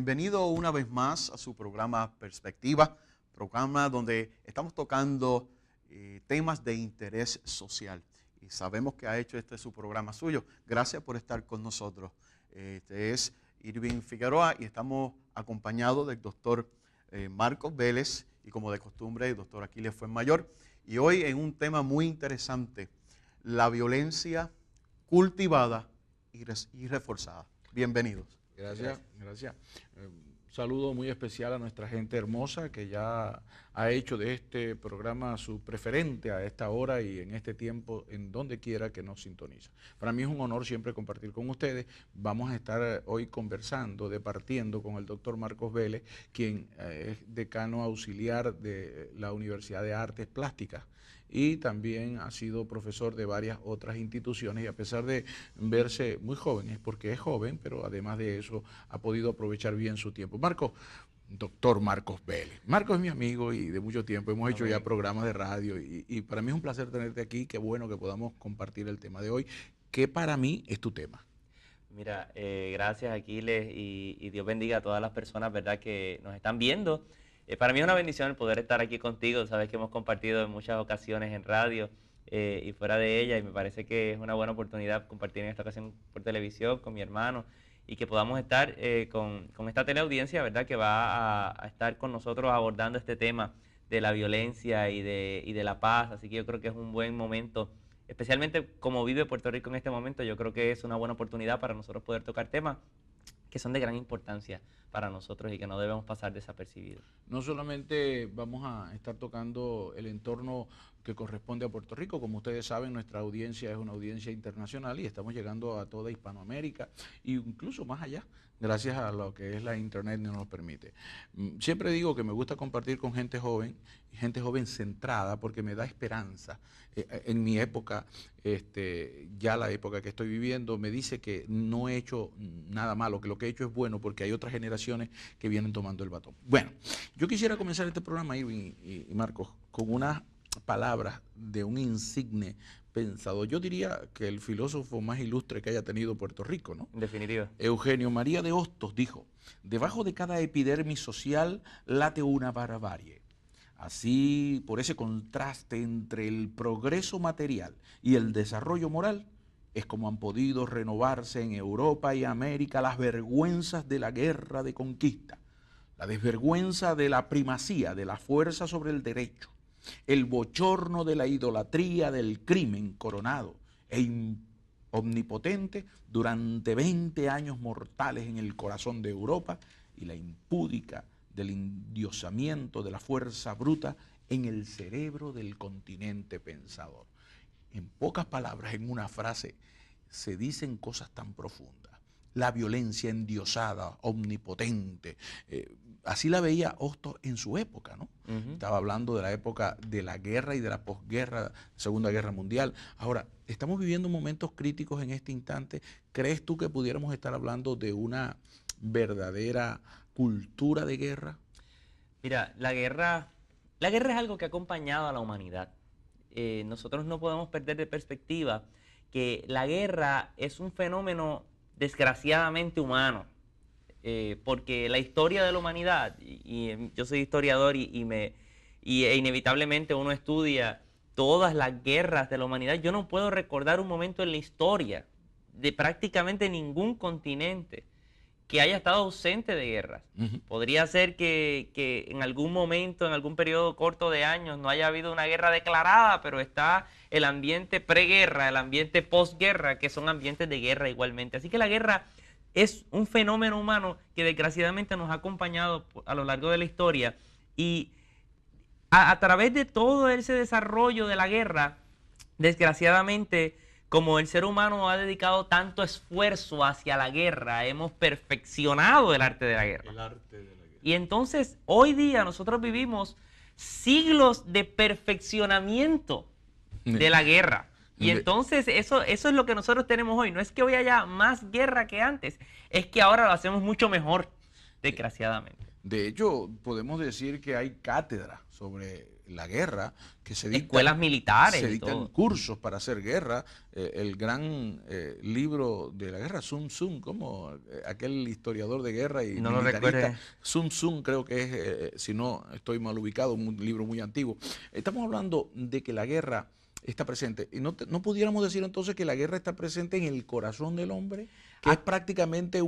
Bienvenido una vez más a su programa Perspectiva, programa donde estamos tocando temas de interés social. Y sabemos que ha hecho este su programa suyo. Gracias por estar con nosotros. Este es Irving Figueroa y estamos acompañados del doctor Marcos Vélez y, como de costumbre, el doctor Aquiles Fuenmayor. Y hoy en un tema muy interesante, la violencia cultivada y reforzada. Bienvenidos. Gracias. Saludo muy especial a nuestra gente hermosa que ya ha hecho de este programa su preferente a esta hora y en este tiempo, en donde quiera que nos sintoniza. Para mí es un honor siempre compartir con ustedes. Vamos a estar hoy conversando, departiendo con el doctor Marcos Vélez, quien es decano auxiliar de la Universidad de Artes Plásticas y también ha sido profesor de varias otras instituciones, y a pesar de verse muy joven, es porque es joven, pero además de eso ha podido aprovechar bien su tiempo. Doctor Marcos Vélez. Marcos es mi amigo y de mucho tiempo hemos hecho ya programas de radio y para mí es un placer tenerte aquí. Qué bueno que podamos compartir el tema de hoy, que para mí es tu tema. Mira, gracias Aquiles y Dios bendiga a todas las personas, ¿verdad?, que nos están viendo. Para mí es una bendición el poder estar aquí contigo. Sabes que hemos compartido en muchas ocasiones en radio y fuera de ella, y me parece que es una buena oportunidad compartir en esta ocasión por televisión con mi hermano y que podamos estar con esta teleaudiencia, ¿verdad?, que va a estar con nosotros abordando este tema de la violencia y de la paz. Así que yo creo que es un buen momento, especialmente como vive Puerto Rico en este momento. Yo creo que es una buena oportunidad para nosotros poder tocar temas que son de gran importancia para nosotros y que no debemos pasar desapercibidos. No solamente vamos a estar tocando el entorno que corresponde a Puerto Rico, como ustedes saben, nuestra audiencia es una audiencia internacional y estamos llegando a toda Hispanoamérica e incluso más allá, gracias a lo que es la internet nos lo permite. Siempre digo que me gusta compartir con gente joven centrada, porque me da esperanza. En mi época, ya la época que estoy viviendo, me dice que no he hecho nada malo, que lo que he hecho es bueno, porque hay otras generaciones que vienen tomando el batón. Bueno, yo quisiera comenzar este programa, Irving y Marcos, con unas palabras de un insigne pensador. Yo diría que el filósofo más ilustre que haya tenido Puerto Rico, ¿no? En definitiva. Eugenio María de Hostos dijo: debajo de cada epidermis social late una barbarie. Así, por ese contraste entre el progreso material y el desarrollo moral, es como han podido renovarse en Europa y América las vergüenzas de la guerra de conquista, la desvergüenza de la primacía de la fuerza sobre el derecho, el bochorno de la idolatría del crimen coronado e omnipotente durante 20 años mortales en el corazón de Europa, y la impúdica del endiosamiento de la fuerza bruta en el cerebro del continente pensador. En pocas palabras, en una frase, se dicen cosas tan profundas. La violencia endiosada, omnipotente, así la veía Hostos en su época, ¿no? Estaba hablando de la época de la guerra y de la posguerra, Segunda Guerra Mundial. Ahora, estamos viviendo momentos críticos en este instante. ¿Crees tú que pudiéramos estar hablando de una verdadera cultura de guerra? Mira, la guerra es algo que ha acompañado a la humanidad. Nosotros no podemos perder de perspectiva que la guerra es un fenómeno desgraciadamente humano, porque la historia de la humanidad, yo soy historiador e inevitablemente uno estudia todas las guerras de la humanidad. Yo no puedo recordar un momento en la historia de prácticamente ningún continente que haya estado ausente de guerras. Podría ser que en algún momento, en algún periodo corto de años, no haya habido una guerra declarada, pero está el ambiente preguerra, el ambiente posguerra, que son ambientes de guerra igualmente. Así que la guerra es un fenómeno humano que desgraciadamente nos ha acompañado a lo largo de la historia, y a través de todo ese desarrollo de la guerra, desgraciadamente, como el ser humano ha dedicado tanto esfuerzo hacia la guerra, hemos perfeccionado el arte de la guerra. Y entonces, hoy día nosotros vivimos siglos de perfeccionamiento de la guerra. Y entonces eso es lo que nosotros tenemos hoy. No es que hoy haya más guerra que antes, es que ahora lo hacemos mucho mejor, desgraciadamente. De hecho, podemos decir que hay cátedras sobre la guerra, que se dictan, escuelas militares se y dictan todo. cursos para hacer guerra. El gran libro de la guerra, Sun Tzu, como aquel historiador de guerra y No lo militarista, recuerdo. Sun Tzu creo que es, si no estoy mal ubicado, un libro muy antiguo. Estamos hablando de que la guerra está presente. ¿Y no pudiéramos decir entonces que la guerra está presente en el corazón del hombre? ¿Que es prácticamente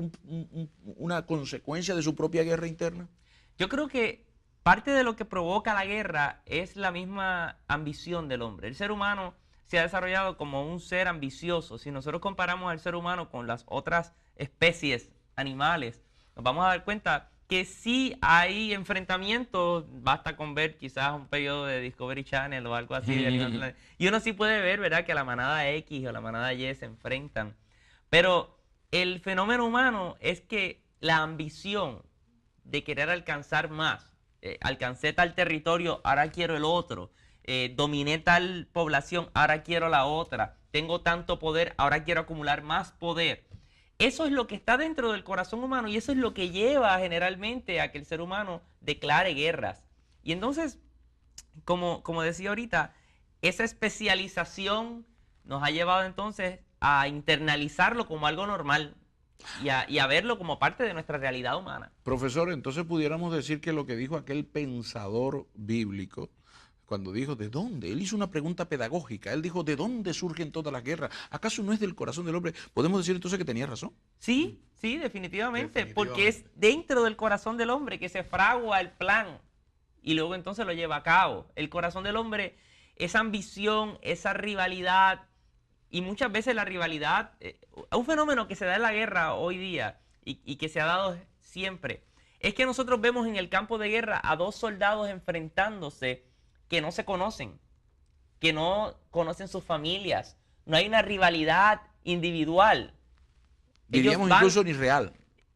una consecuencia de su propia guerra interna? Yo creo que parte de lo que provoca la guerra es la misma ambición del hombre. El ser humano se ha desarrollado como un ser ambicioso. Si nosotros comparamos al ser humano con las otras especies animales, nos vamos a dar cuenta que sí hay enfrentamientos. Basta con ver quizás un periodo de Discovery Channel o algo así de Animal Planet, y uno sí puede ver, ¿verdad?, que la manada X o la manada Y se enfrentan. Pero el fenómeno humano es que la ambición de querer alcanzar más, alcancé tal territorio, ahora quiero el otro, dominé tal población, ahora quiero la otra, tengo tanto poder, ahora quiero acumular más poder. Eso es lo que está dentro del corazón humano y eso es lo que lleva generalmente a que el ser humano declare guerras. Y entonces, como decía ahorita, esa especialización nos ha llevado entonces a internalizarlo como algo normal y a verlo como parte de nuestra realidad humana. Profesor, entonces pudiéramos decir que lo que dijo aquel pensador bíblico, cuando dijo, ¿de dónde? Él hizo una pregunta pedagógica. Él dijo, ¿de dónde surgen todas las guerras? ¿Acaso no es del corazón del hombre? ¿Podemos decir entonces que tenía razón? Sí, sí, definitivamente, porque es dentro del corazón del hombre que se fragua el plan y luego entonces lo lleva a cabo. El corazón del hombre, esa ambición, esa rivalidad, y muchas veces la rivalidad, un fenómeno que se da en la guerra hoy día y que se ha dado siempre, es que nosotros vemos en el campo de guerra a dos soldados enfrentándose que no se conocen, que no conocen sus familias, no hay una rivalidad individual. Diríamos incluso ni real.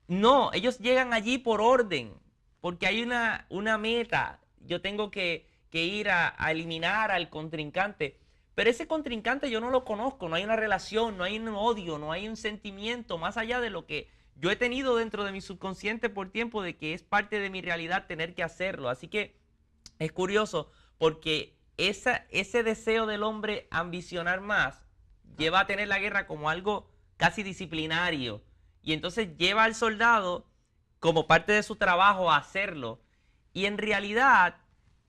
No, ellos llegan allí por orden, porque hay una meta. Yo tengo que ir a eliminar al contrincante, pero ese contrincante yo no lo conozco, no hay una relación, no hay un odio, no hay un sentimiento más allá de lo que yo he tenido dentro de mi subconsciente por tiempo de que es parte de mi realidad tener que hacerlo. Así que es curioso porque ese deseo del hombre ambicionar más lleva a tener la guerra como algo casi disciplinario y entonces lleva al soldado como parte de su trabajo a hacerlo. Y en realidad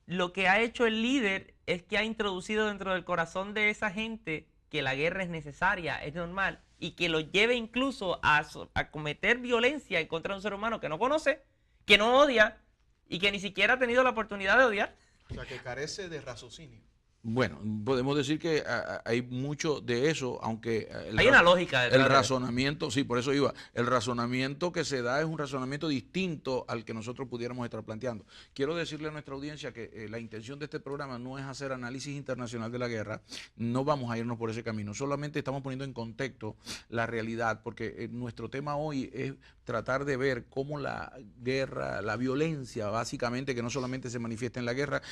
lo que ha hecho el líder es que ha introducido dentro del corazón de esa gente que la guerra es necesaria, es normal, y que lo lleve incluso a cometer violencia en contra de un ser humano que no conoce, que no odia y que ni siquiera ha tenido la oportunidad de odiar. O sea, que carece de raciocinio. Bueno, podemos decir que hay mucho de eso, aunque hay una lógica detrás el de razonamiento, sí, por eso iba, el razonamiento que se da es un razonamiento distinto al que nosotros pudiéramos estar planteando. Quiero decirle a nuestra audiencia que la intención de este programa no es hacer análisis internacional de la guerra, no vamos a irnos por ese camino, solamente estamos poniendo en contexto la realidad, porque nuestro tema hoy es tratar de ver cómo la guerra, la violencia, básicamente, que no solamente se manifiesta en la guerra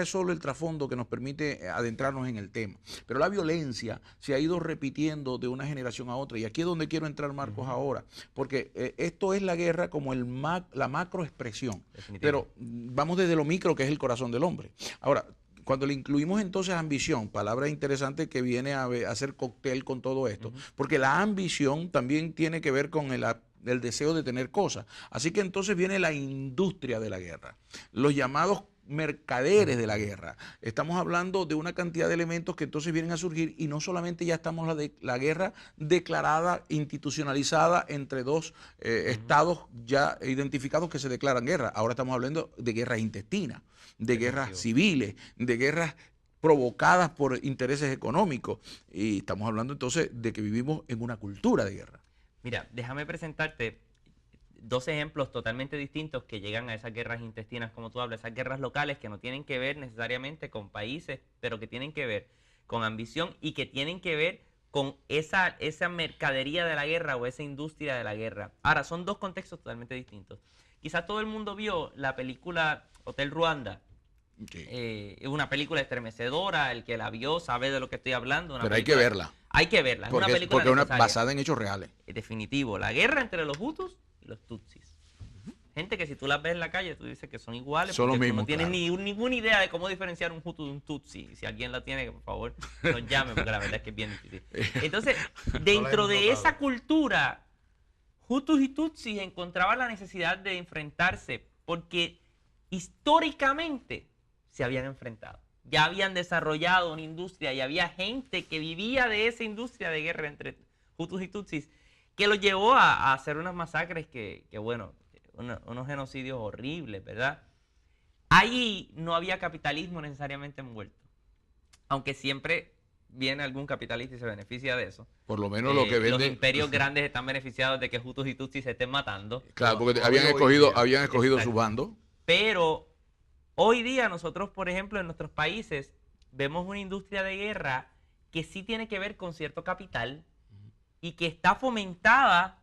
es solo el trasfondo que nos permite adentrarnos en el tema. Pero la violencia se ha ido repitiendo de una generación a otra. Y aquí es donde quiero entrar, Marcos, ahora. Porque esto es la guerra como la macroexpresión. Pero vamos desde lo micro, que es el corazón del hombre. Ahora, cuando le incluimos entonces ambición, palabra interesante que viene a hacer cóctel con todo esto, porque la ambición también tiene que ver con el deseo de tener cosas. Así que entonces viene la industria de la guerra, los llamados mercaderes de la guerra. Estamos hablando de una cantidad de elementos que entonces vienen a surgir y no solamente ya estamos la guerra declarada, institucionalizada entre dos estados ya identificados que se declaran guerra. Ahora estamos hablando de guerras intestinas, de guerras civiles, de guerras provocadas por intereses económicos. Y estamos hablando entonces de que vivimos en una cultura de guerra. Mira, déjame presentarte dos ejemplos totalmente distintos que llegan a esas guerras intestinas, como tú hablas, esas guerras locales que no tienen que ver necesariamente con países, pero que tienen que ver con ambición y que tienen que ver con esa mercadería de la guerra o esa industria de la guerra. Ahora, son dos contextos totalmente distintos. Quizás todo el mundo vio la película Hotel Ruanda. Sí. Es una película estremecedora, el que la vio sabe de lo que estoy hablando. Pero hay que verla. Hay que verla, es una película porque es necesaria. basada en hechos reales. Definitivo, la guerra entre los Hutus y los Tutsis. gente que si tú las ves en la calle, tú dices que son iguales, Son los porque tú mismos, no tienes claro. ninguna idea de cómo diferenciar un Hutu de un Tutsi. Si alguien la tiene, que por favor nos llame, porque la verdad es que es bien difícil. Entonces, dentro de esa cultura, Hutus y Tutsis encontraban la necesidad de enfrentarse, porque históricamente se habían enfrentado. Ya habían desarrollado una industria y había gente que vivía de esa industria de guerra entre Hutus y Tutsis, que los llevó a hacer unas masacres que bueno, unos genocidios horribles, ¿verdad? Ahí no había capitalismo necesariamente envuelto, aunque siempre viene algún capitalista y se beneficia de eso. Por lo menos lo que Los vende. imperios grandes están beneficiados de que Hutus y Tutsis se estén matando. Claro, porque Todavía habían escogido Exacto. su bando. Pero hoy día nosotros, por ejemplo, en nuestros países, vemos una industria de guerra que sí tiene que ver con cierto capital y que está fomentada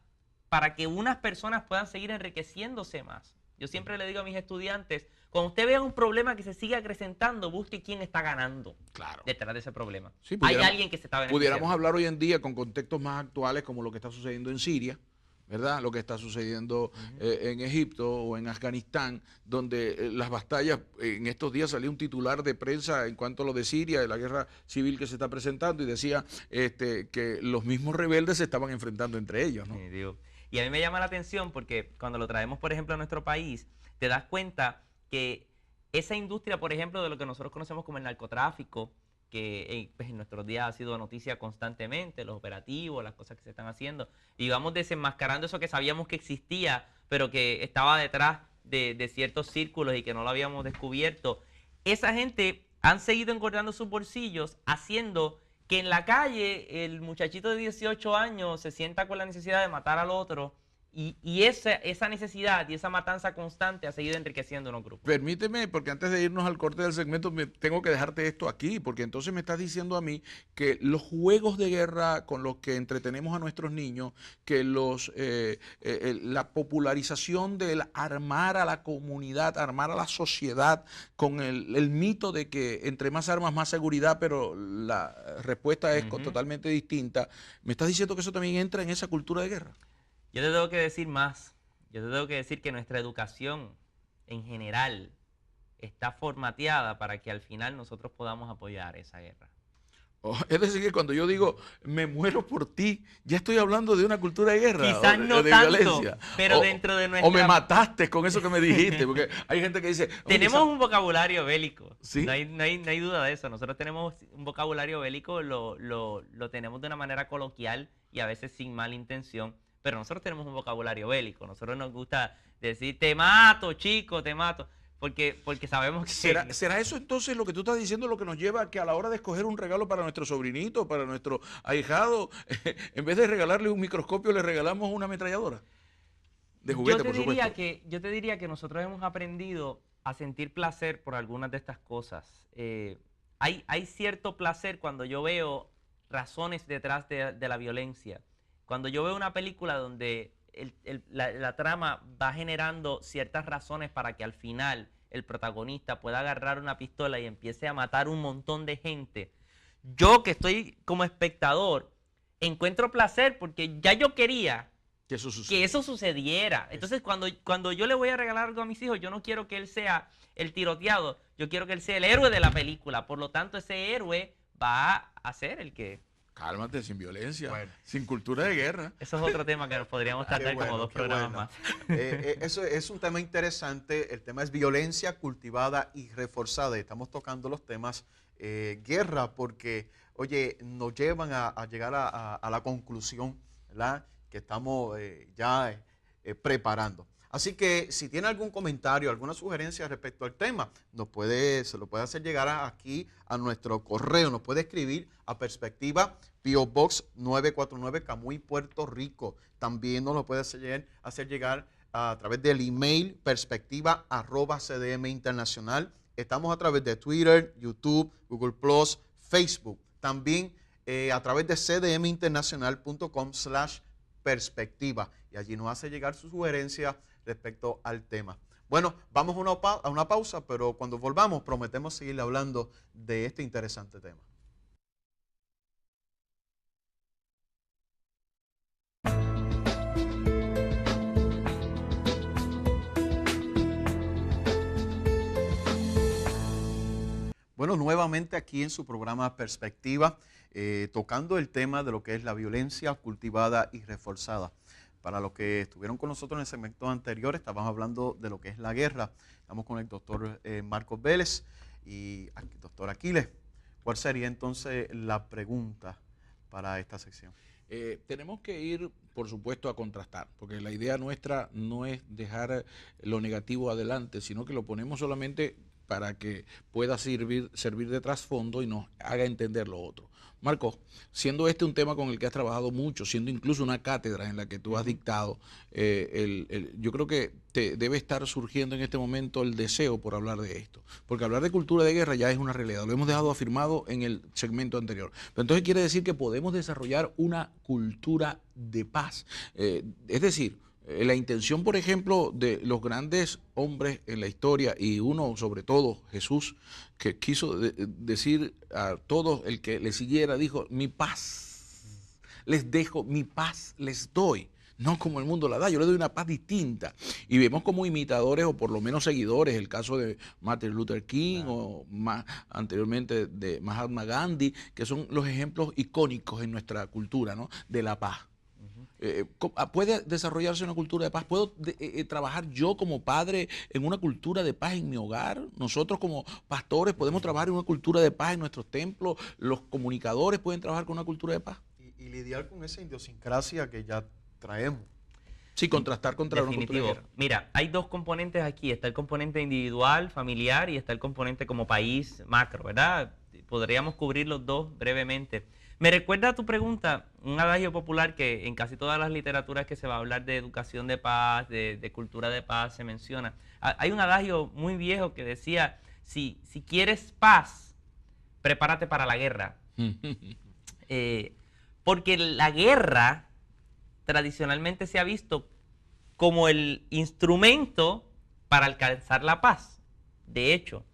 para que unas personas puedan seguir enriqueciéndose más. Yo siempre le digo a mis estudiantes, cuando usted vea un problema que se sigue acrecentando, busque quién está ganando Claro. detrás de ese problema. Sí, Hay alguien que se está beneficiando. Pudiéramos hablar hoy en día con contextos más actuales como lo que está sucediendo en Siria, ¿verdad? Lo que está sucediendo en Egipto o en Afganistán, donde las batallas, en estos días salió un titular de prensa en cuanto a lo de Siria, de la guerra civil que se está presentando, y decía que los mismos rebeldes se estaban enfrentando entre ellos, ¿no? Sí, digo. Y a mí me llama la atención porque cuando lo traemos, por ejemplo, a nuestro país, te das cuenta que esa industria, por ejemplo, de lo que nosotros conocemos como el narcotráfico, que pues, en nuestros días ha sido noticia constantemente, los operativos, las cosas que se están haciendo, y vamos desenmascarando eso que sabíamos que existía, pero que estaba detrás de ciertos círculos y que no lo habíamos descubierto. Esa gente han seguido engordando sus bolsillos haciendo que en la calle el muchachito de 18 años se sienta con la necesidad de matar al otro y esa necesidad y esa matanza constante ha seguido enriqueciendo unos grupos. Permíteme, porque antes de irnos al corte del segmento, tengo que dejarte esto aquí, porque entonces me estás diciendo a mí que los juegos de guerra con los que entretenemos a nuestros niños, que la popularización del armar a la comunidad, armar a la sociedad con el mito de que entre más armas, más seguridad, pero la respuesta es totalmente distinta, me estás diciendo que eso también entra en esa cultura de guerra. Yo te tengo que decir más. Yo te tengo que decir que nuestra educación en general está formateada para que al final nosotros podamos apoyar esa guerra. Es decir, que cuando yo digo me muero por ti, ya estoy hablando de una cultura de guerra. Quizás no de tanto, violencia. pero dentro de nuestra... O me mataste con eso que me dijiste, porque hay gente que dice... Tenemos un vocabulario bélico, ¿Sí? no hay duda de eso. Nosotros tenemos un vocabulario bélico, lo tenemos de una manera coloquial y a veces sin mala intención, pero nosotros tenemos un vocabulario bélico. Nosotros nos gusta decir te mato, chico, te mato. Porque sabemos que... ¿Será eso entonces lo que tú estás diciendo, lo que nos lleva a que a la hora de escoger un regalo para nuestro sobrinito, para nuestro ahijado, en vez de regalarle un microscopio, le regalamos una ametralladora? De juguete, por supuesto. Yo te diría que nosotros hemos aprendido a sentir placer por algunas de estas cosas. Hay cierto placer cuando yo veo razones detrás de la violencia. Cuando yo veo una película donde la trama va generando ciertas razones para que al final el protagonista pueda agarrar una pistola y empiece a matar un montón de gente, yo que estoy como espectador encuentro placer porque ya yo quería que eso sucediera. Entonces cuando yo le voy a regalar algo a mis hijos, yo no quiero que él sea el tiroteado, yo quiero que él sea el héroe de la película. Por lo tanto, ese héroe va a ser el que... Cálmate, sin violencia, sin cultura de guerra. Eso es otro tema que nos podríamos tratar como 2 programas más. Eso es un tema interesante. El tema es violencia cultivada y reforzada. Estamos tocando los temas guerra porque, oye, nos llevan a llegar a la conclusión, ¿verdad?, que estamos ya preparando. Así que si tiene algún comentario, alguna sugerencia respecto al tema, se lo puede hacer llegar aquí a nuestro correo. Nos puede escribir a Perspectiva, P.O. Box 949, Camuy, Puerto Rico. También nos lo puede hacer llegar a través del email perspectiva@cdminternacional. Estamos a través de Twitter, YouTube, Google+, Facebook. También a través de cdminternacional.com/perspectiva. Y allí nos hace llegar sus sugerencias respecto al tema. Bueno, vamos a una pausa, pero cuando volvamos prometemos seguir hablando de este interesante tema. Bueno, nuevamente aquí en su programa Perspectiva, tocando el tema de lo que es la violencia cultivada y reforzada. Para los que estuvieron con nosotros en el segmento anterior, estábamos hablando de lo que es la guerra. Estamos con el doctor Marcos Vélez y doctor Aquiles. ¿Cuál sería entonces la pregunta para esta sección? Tenemos que ir, por supuesto, a contrastar, porque la idea nuestra no es dejar lo negativo adelante, sino que lo ponemos solamente para que pueda servir de trasfondo y nos haga entender lo otro. Marcos, siendo este un tema con el que has trabajado mucho, siendo incluso una cátedra en la que tú has dictado, yo creo que te debe estar surgiendo en este momento el deseo por hablar de esto, porque hablar de cultura de guerra ya es una realidad, lo hemos dejado afirmado en el segmento anterior. Pero entonces quiere decir que podemos desarrollar una cultura de paz, es decir, la intención, por ejemplo, de los grandes hombres en la historia, y uno sobre todo, Jesús, que quiso decir a todos el que le siguiera, dijo, mi paz les dejo, mi paz les doy. No como el mundo la da, yo le doy una paz distinta. Y vemos como imitadores o por lo menos seguidores, el caso de Martin Luther King o más anteriormente de Mahatma Gandhi, que son los ejemplos icónicos en nuestra cultura, ¿no?, de la paz. ¿Puede desarrollarse una cultura de paz? ¿Puedo trabajar yo como padre en una cultura de paz en mi hogar? Nosotros como pastores podemos trabajar en una cultura de paz en nuestros templos. ¿Los comunicadores pueden trabajar con una cultura de paz? Y lidiar con esa idiosincrasia que ya traemos. Sí, contrastar contra una cultura de guerra. Mira, hay dos componentes aquí. Está el componente individual, familiar, y está el componente como país macro, ¿verdad? Podríamos cubrir los dos brevemente. Me recuerda a tu pregunta un adagio popular que en casi todas las literaturas que se va a hablar de educación de paz, de cultura de paz, se menciona. Hay un adagio muy viejo que decía, si quieres paz, prepárate para la guerra. Porque la guerra tradicionalmente se ha visto como el instrumento para alcanzar la paz. De hecho,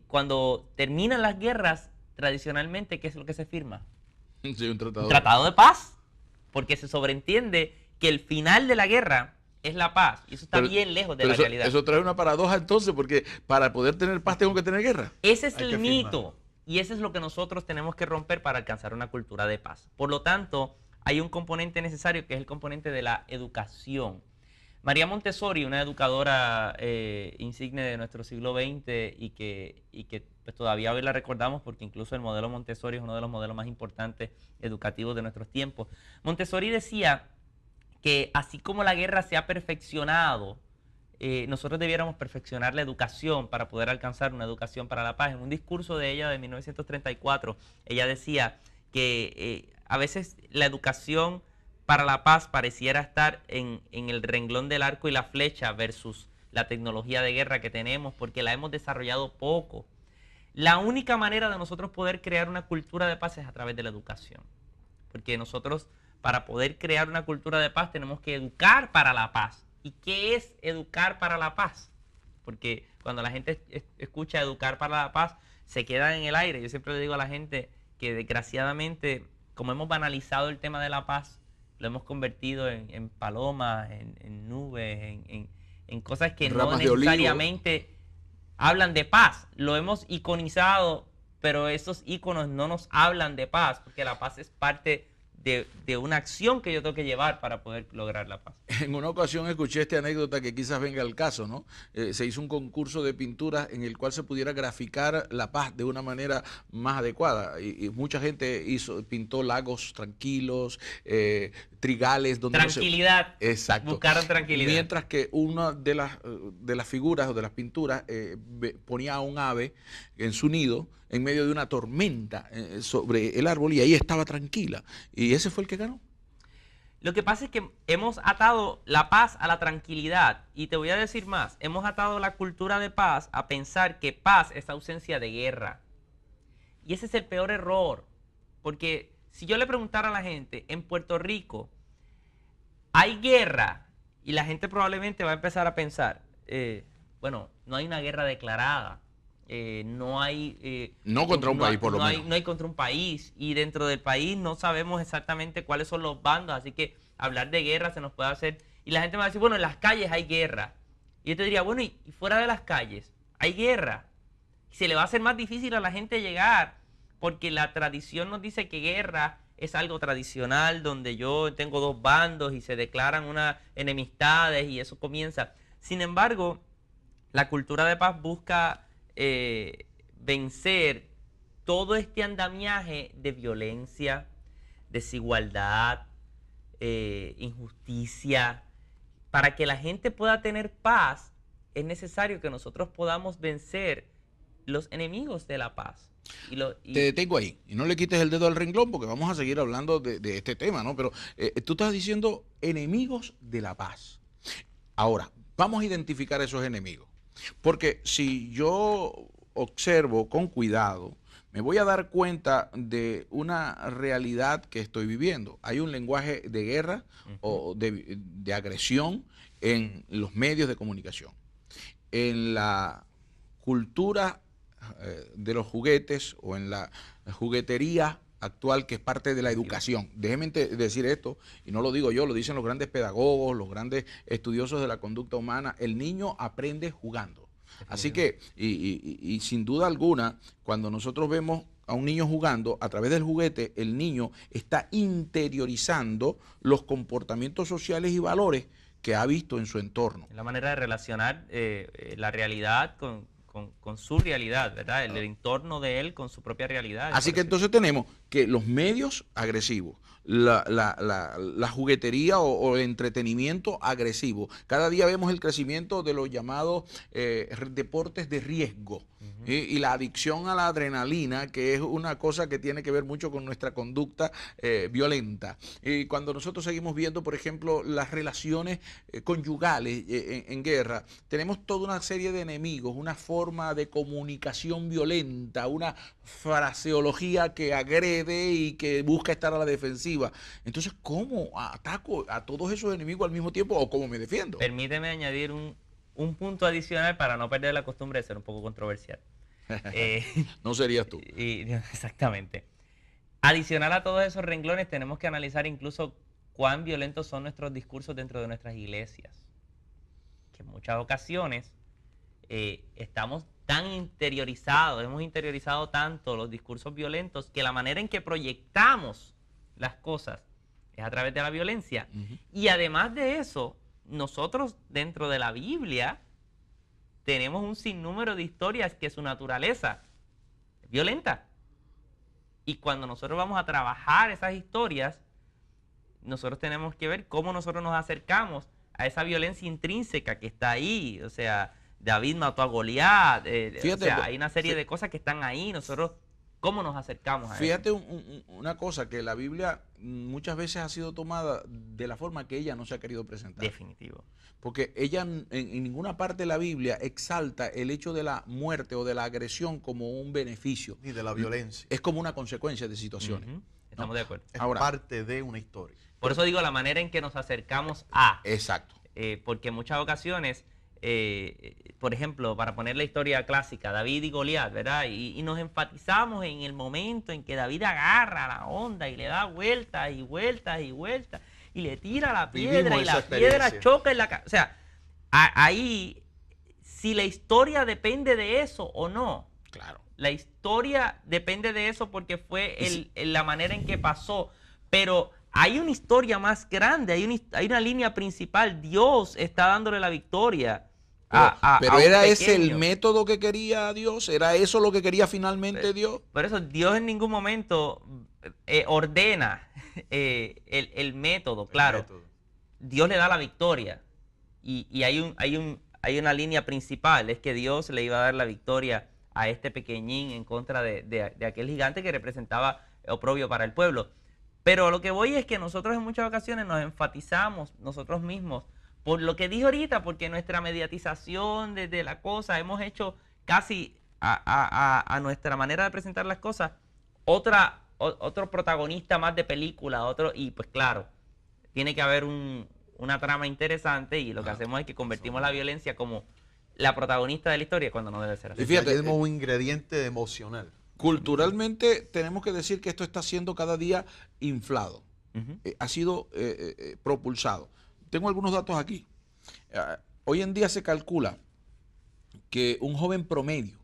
cuando terminan las guerras, tradicionalmente, ¿qué es lo que se firma? Sí, un tratado. Un tratado de paz, porque se sobreentiende que el final de la guerra es la paz, y eso está bien lejos de la realidad. Eso trae una paradoja entonces, porque para poder tener paz tengo que tener guerra. Ese es el mito, y eso es lo que nosotros tenemos que romper para alcanzar una cultura de paz. Por lo tanto, hay un componente necesario que es el componente de la educación. María Montessori, una educadora insigne de nuestro siglo XX y que pues, todavía hoy la recordamos porque incluso el modelo Montessori es uno de los modelos más importantes educativos de nuestros tiempos. Montessori decía que así como la guerra se ha perfeccionado, nosotros debiéramos perfeccionar la educación para poder alcanzar una educación para la paz. En un discurso de ella de 1934, ella decía que a veces la educación para la paz pareciera estar en el renglón del arco y la flecha versus la tecnología de guerra que tenemos, porque la hemos desarrollado poco. La única manera de nosotros poder crear una cultura de paz es a través de la educación. Porque nosotros, para poder crear una cultura de paz, tenemos que educar para la paz. ¿Y qué es educar para la paz? Porque cuando la gente escucha educar para la paz, se queda en el aire. Yo siempre le digo a la gente que desgraciadamente, como hemos banalizado el tema de la paz, lo hemos convertido en palomas, en nubes, en cosas que no necesariamente hablan de paz. Lo hemos iconizado, pero esos iconos no nos hablan de paz, porque la paz es parte de una acción que yo tengo que llevar para poder lograr la paz. En una ocasión escuché esta anécdota que quizás venga al caso, ¿no? Se hizo un concurso de pintura en el cual se pudiera graficar la paz de una manera más adecuada y mucha gente pintó lagos tranquilos, trigales donde tranquilidad. Exacto. Buscaron tranquilidad. Mientras que una de las figuras o de las pinturas ponía a un ave en su nido en medio de una tormenta sobre el árbol y ahí estaba tranquila. Y ese fue el que ganó. Lo que pasa es que hemos atado la paz a la tranquilidad. Y te voy a decir más. Hemos atado la cultura de paz a pensar que paz es ausencia de guerra. Y ese es el peor error. Porque si yo le preguntara a la gente, en Puerto Rico, ¿hay guerra? Y la gente probablemente va a empezar a pensar, bueno, no hay una guerra declarada. No hay... no contra un país, por lo menos. No hay contra un país. Y dentro del país no sabemos exactamente cuáles son los bandos. Así que hablar de guerra se nos puede hacer... Y la gente me va a decir, bueno, en las calles hay guerra. Y yo te diría, bueno, y fuera de las calles, ¿hay guerra? Se le va a hacer más difícil a la gente llegar, porque la tradición nos dice que guerra es algo tradicional, donde yo tengo dos bandos y se declaran unas enemistades y eso comienza. Sin embargo, la cultura de paz busca vencer todo este andamiaje de violencia, desigualdad, injusticia. Para que la gente pueda tener paz, es necesario que nosotros podamos vencer los enemigos de la paz. Te detengo ahí y no le quites el dedo al renglón porque vamos a seguir hablando de este tema, ¿no? Pero tú estás diciendo enemigos de la paz. Ahora, vamos a identificar esos enemigos. Porque si yo observo con cuidado, me voy a dar cuenta de una realidad que estoy viviendo. Hay un lenguaje de guerra o de agresión en los medios de comunicación. En la cultura de los juguetes o en la juguetería actual, que es parte de la educación. Déjenme decir esto, y no lo digo yo, lo dicen los grandes pedagogos, los grandes estudiosos de la conducta humana: el niño aprende jugando. Así que, y sin duda alguna, cuando nosotros vemos a un niño jugando, a través del juguete, el niño está interiorizando los comportamientos sociales y valores que ha visto en su entorno. La manera de relacionar la realidad con su realidad, ¿verdad? El entorno de él con su propia realidad. Así que entonces tenemos que los medios agresivos, la juguetería o el entretenimiento agresivo. Cada día vemos el crecimiento de los llamados deportes de riesgo y la adicción a la adrenalina, que es una cosa que tiene que ver mucho con nuestra conducta violenta. Y cuando nosotros seguimos viendo, por ejemplo, las relaciones conyugales en guerra, tenemos toda una serie de enemigos, una forma de comunicación violenta, una fraseología que agrede y que busca estar a la defensiva. Entonces, ¿cómo ataco a todos esos enemigos al mismo tiempo o cómo me defiendo? Permíteme añadir un punto adicional para no perder la costumbre de ser un poco controversial. No serías tú. Exactamente. Adicional a todos esos renglones, tenemos que analizar incluso cuán violentos son nuestros discursos dentro de nuestras iglesias. Que en muchas ocasiones estamos tan interiorizados, hemos interiorizado tanto los discursos violentos, que la manera en que proyectamos las cosas es a través de la violencia. Y además de eso, nosotros dentro de la Biblia tenemos un sinnúmero de historias que su naturaleza es violenta. Y cuando nosotros vamos a trabajar esas historias, nosotros tenemos que ver cómo nosotros nos acercamos a esa violencia intrínseca que está ahí. O sea, David mató a Goliat. O sea, hay una serie de cosas que están ahí. Nosotros, ¿cómo nos acercamos a eso? Fíjate una cosa, que la Biblia muchas veces ha sido tomada de la forma que ella no se ha querido presentar. Definitivo. Porque ella en ninguna parte de la Biblia exalta el hecho de la muerte o de la agresión como un beneficio. Ni de la violencia. Es como una consecuencia de situaciones. Estamos de acuerdo. Es parte de una historia. Por eso digo la manera en que nos acercamos a. Exacto. Porque en muchas ocasiones, por ejemplo, para poner la historia clásica, David y Goliat, ¿verdad? Y nos enfatizamos en el momento en que David agarra la onda y le da vueltas y vueltas y vueltas y le tira la piedra y la piedra choca en la cabeza. O sea, ahí, si la historia depende de eso o no. Claro. La historia depende de eso porque fue la manera en que pasó. Pero hay una historia más grande, hay una línea principal. Dios está dándole la victoria. Pero ¿era ese el método que quería Dios? ¿Era eso lo que quería finalmente Dios? Por eso Dios en ningún momento ordena el método, claro. Dios le da la victoria. Y hay una línea principal, es que Dios le iba a dar la victoria a este pequeñín en contra de aquel gigante que representaba oprobio para el pueblo. Pero lo que voy es que nosotros en muchas ocasiones nos enfatizamos nosotros mismos por lo que dije ahorita, porque nuestra mediatización de la cosa, hemos hecho casi a nuestra manera de presentar las cosas otro protagonista más de película, y pues claro, tiene que haber una trama interesante y lo que hacemos es que convertimos la violencia como la protagonista de la historia cuando no debe ser así. Y fíjate, tenemos un ingrediente emocional. Culturalmente tenemos que decir que esto está siendo cada día inflado, ha sido propulsado. Tengo algunos datos aquí. Hoy en día se calcula que un joven promedio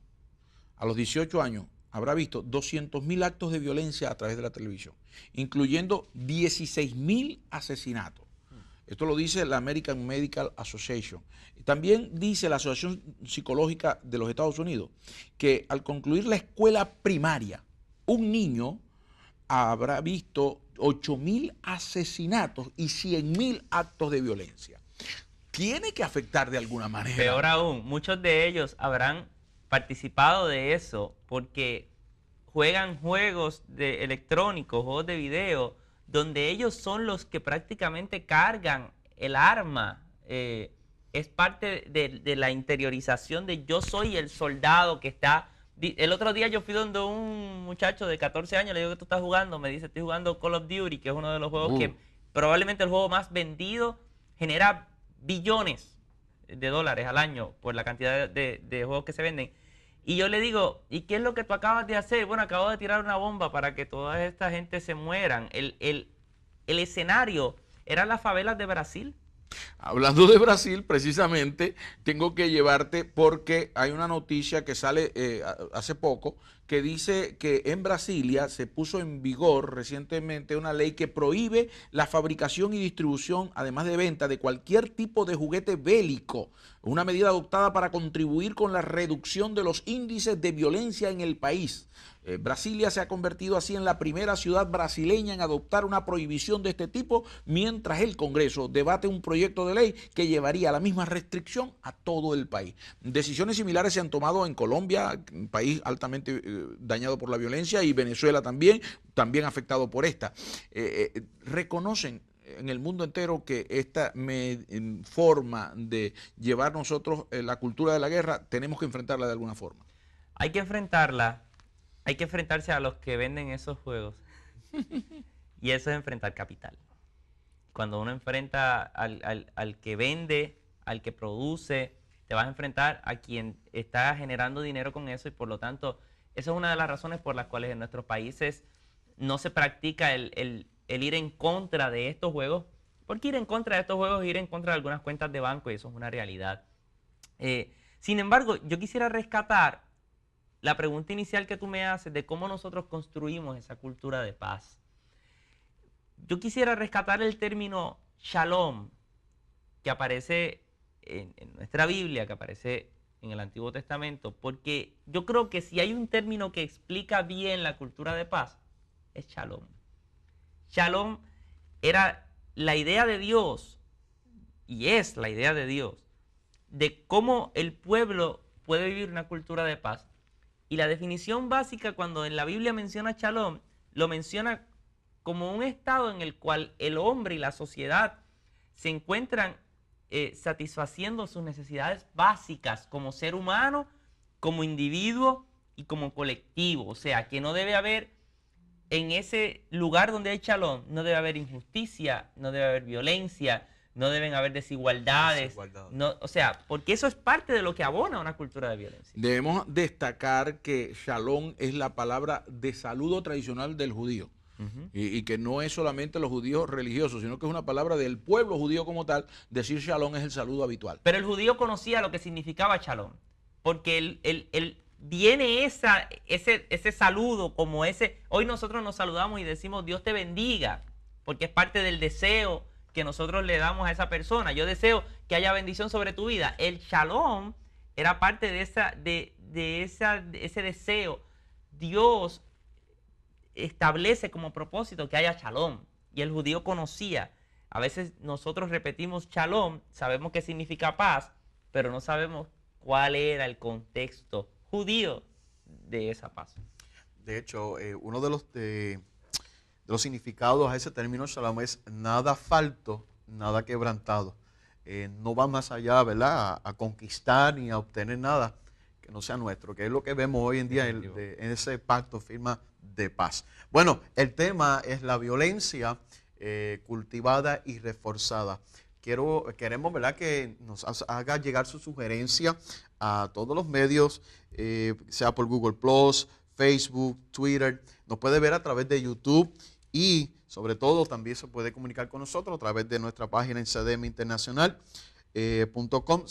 a los 18 años habrá visto 200.000 actos de violencia a través de la televisión, incluyendo 16.000 asesinatos. Esto lo dice la American Medical Association. También dice la Asociación Psicológica de los Estados Unidos que al concluir la escuela primaria, un niño habrá visto 8.000 asesinatos y 100.000 actos de violencia. Tiene que afectar de alguna manera. Peor aún, muchos de ellos habrán participado de eso porque juegan juegos electrónicos, juegos de video, donde ellos son los que prácticamente cargan el arma. Es parte de la interiorización de yo soy el soldado que está... El otro día yo fui donde un muchacho de 14 años, le digo que tú estás jugando, me dice estoy jugando Call of Duty, que es uno de los juegos que probablemente el juego más vendido, genera billones de dólares al año por la cantidad de juegos que se venden. Y yo le digo, ¿y qué es lo que tú acabas de hacer? Bueno, acabo de tirar una bomba para que toda esta gente se mueran. El escenario era las favelas de Brasil. Hablando de Brasil, precisamente, tengo que llevarte porque hay una noticia que sale hace poco que dice que en Brasilia se puso en vigor recientemente una ley que prohíbe la fabricación y distribución, además de venta, de cualquier tipo de juguete bélico. Una medida adoptada para contribuir con la reducción de los índices de violencia en el país. Brasilia se ha convertido así en la primera ciudad brasileña en adoptar una prohibición de este tipo, mientras el Congreso debate un proyecto de ley que llevaría la misma restricción a todo el país. Decisiones similares se han tomado en Colombia, un país altamente dañado por la violencia, y Venezuela también afectado por esta. Reconocen en el mundo entero que esta forma de llevar nosotros la cultura de la guerra tenemos que enfrentarla de alguna forma. Hay que enfrentarla. Hay que enfrentarse a los que venden esos juegos. Y eso es enfrentar capital. Cuando uno enfrenta al que vende, al que produce, te vas a enfrentar a quien está generando dinero con eso, y por lo tanto, esa es una de las razones por las cuales en nuestros países no se practica el ir en contra de estos juegos, porque ir en contra de estos juegos es ir en contra de algunas cuentas de banco, y eso es una realidad. Sin embargo, yo quisiera rescatar la pregunta inicial que tú me haces de cómo nosotros construimos esa cultura de paz. Yo quisiera rescatar el término shalom, que aparece en nuestra Biblia, que aparece en el Antiguo Testamento, porque yo creo que si hay un término que explica bien la cultura de paz, es shalom. Shalom era la idea de Dios, y es la idea de Dios, de cómo el pueblo puede vivir una cultura de paz. Y la definición básica, cuando en la Biblia menciona shalom, lo menciona como un estado en el cual el hombre y la sociedad se encuentran satisfaciendo sus necesidades básicas como ser humano, como individuo y como colectivo. O sea, que no debe haber, en ese lugar donde hay shalom, no debe haber injusticia, no debe haber violencia, no deben haber desigualdades. No, o sea, porque eso es parte de lo que abona una cultura de violencia. Debemos destacar que shalom es la palabra de saludo tradicional del judío. Y que no es solamente los judíos religiosos, sino que es una palabra del pueblo judío como tal. Decir shalom es el saludo habitual. Pero el judío conocía lo que significaba shalom, porque él viene ese saludo como ese. Hoy nosotros nos saludamos y decimos Dios te bendiga, porque es parte del deseo que nosotros le damos a esa persona. Yo deseo que haya bendición sobre tu vida. El shalom era parte de ese deseo. Dios establece como propósito que haya shalom, y el judío conocía. A veces nosotros repetimos shalom, sabemos qué significa paz, pero no sabemos cuál era el contexto judío de esa paz. De hecho, uno de los significados a ese término shalom es nada falto, nada quebrantado. No va más allá, ¿verdad?, a conquistar ni a obtener nada que no sea nuestro, que es lo que vemos hoy en día en ese pacto, firma de paz. Bueno, el tema es la violencia cultivada y reforzada. Queremos, ¿verdad?, que nos haga llegar su sugerencia a todos los medios, sea por Google+, Facebook, Twitter. Nos puede ver a través de YouTube, y sobre todo también se puede comunicar con nosotros a través de nuestra página en cdminternacional.com/,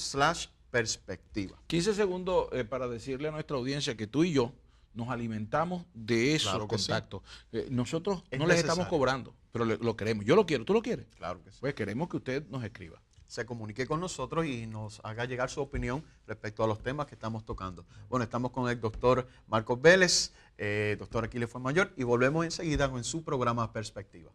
perspectiva. 15 segundos para decirle a nuestra audiencia que tú y yo nos alimentamos de esos Claro que contactos. Nosotros Es no les necesario. estamos cobrando, pero lo queremos. Yo lo quiero, ¿tú lo quieres? Claro que sí. Pues queremos que usted nos escriba. Se comunique con nosotros y nos haga llegar su opinión respecto a los temas que estamos tocando. Bueno, estamos con el doctor Marcos Vélez, doctor Aquiles Fuenmayor, y volvemos enseguida con su programa Perspectiva.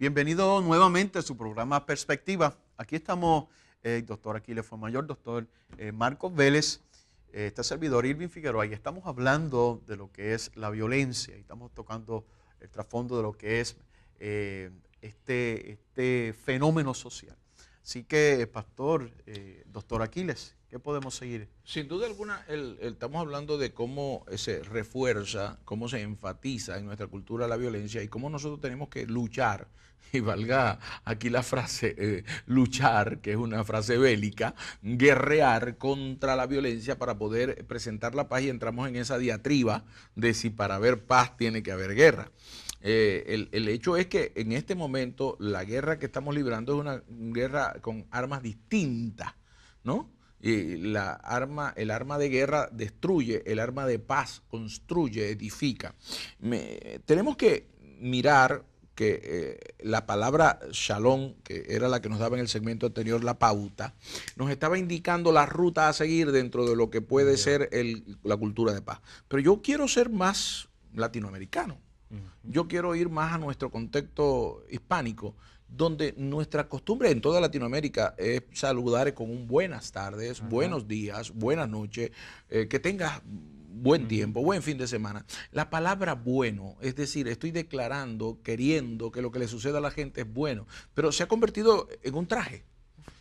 Bienvenido nuevamente a su programa Perspectiva. Aquí estamos, doctor Aquiles Fuenmayor, doctor Marcos Vélez, este servidor Irving Figueroa, y estamos hablando de lo que es la violencia, y estamos tocando el trasfondo de lo que es este fenómeno social. Así que, pastor, doctor Aquiles, ¿qué podemos seguir? Sin duda alguna, estamos hablando de cómo se refuerza, cómo se enfatiza en nuestra cultura la violencia y cómo nosotros tenemos que luchar, y valga aquí la frase, luchar, que es una frase bélica, guerrear contra la violencia para poder presentar la paz, y entramos en esa diatriba de si para haber paz tiene que haber guerra. El hecho es que en este momento la guerra que estamos librando es una guerra con armas distintas, ¿no? Y el arma de guerra destruye, el arma de paz construye, edifica. Tenemos que mirar que la palabra shalom, que era la que nos daba en el segmento anterior la pauta, nos estaba indicando la ruta a seguir dentro de lo que puede ser la cultura de paz. Pero yo quiero ser más latinoamericano. Yo quiero ir más a nuestro contexto hispánico, donde nuestra costumbre en toda Latinoamérica es saludar con un buenas tardes, buenos días, buenas noches, que tengas buen tiempo, buen fin de semana. La palabra bueno, es decir, estoy declarando, queriendo que lo que le suceda a la gente es bueno, pero se ha convertido en un traje.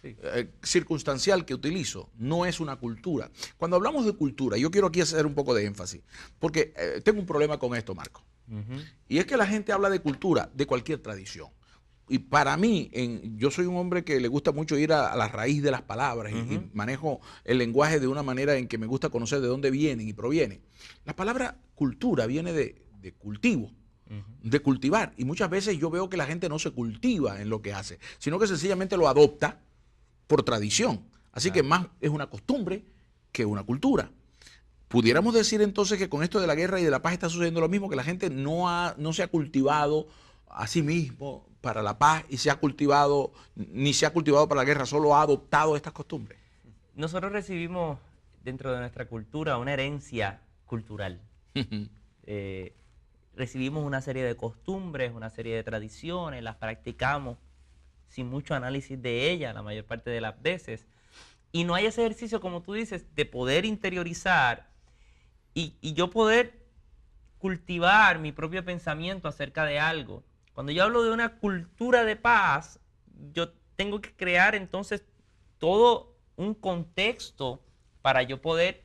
Sí. Circunstancial que utilizo, no es una cultura. Cuando hablamos de cultura, yo quiero aquí hacer un poco de énfasis, porque tengo un problema con esto, Marco. Y es que la gente habla de cultura, de cualquier tradición. Y para mí, yo soy un hombre que le gusta mucho ir a la raíz de las palabras y manejo el lenguaje de una manera en que me gusta conocer de dónde vienen y provienen. La palabra cultura viene de cultivo, de cultivar. Y muchas veces yo veo que la gente no se cultiva en lo que hace, sino que sencillamente lo adopta por tradición. Así que más es una costumbre que una cultura. Pudiéramos decir entonces que con esto de la guerra y de la paz está sucediendo lo mismo, que la gente no se ha cultivado a sí mismo para la paz y ni se ha cultivado para la guerra, solo ha adoptado estas costumbres. Nosotros recibimos dentro de nuestra cultura una herencia cultural. Recibimos una serie de costumbres, una serie de tradiciones, las practicamos sin mucho análisis de ellas la mayor parte de las veces. Y no hay ese ejercicio, como tú dices, de poder interiorizar y yo poder cultivar mi propio pensamiento acerca de algo. Cuando yo hablo de una cultura de paz, yo tengo que crear entonces todo un contexto para yo poder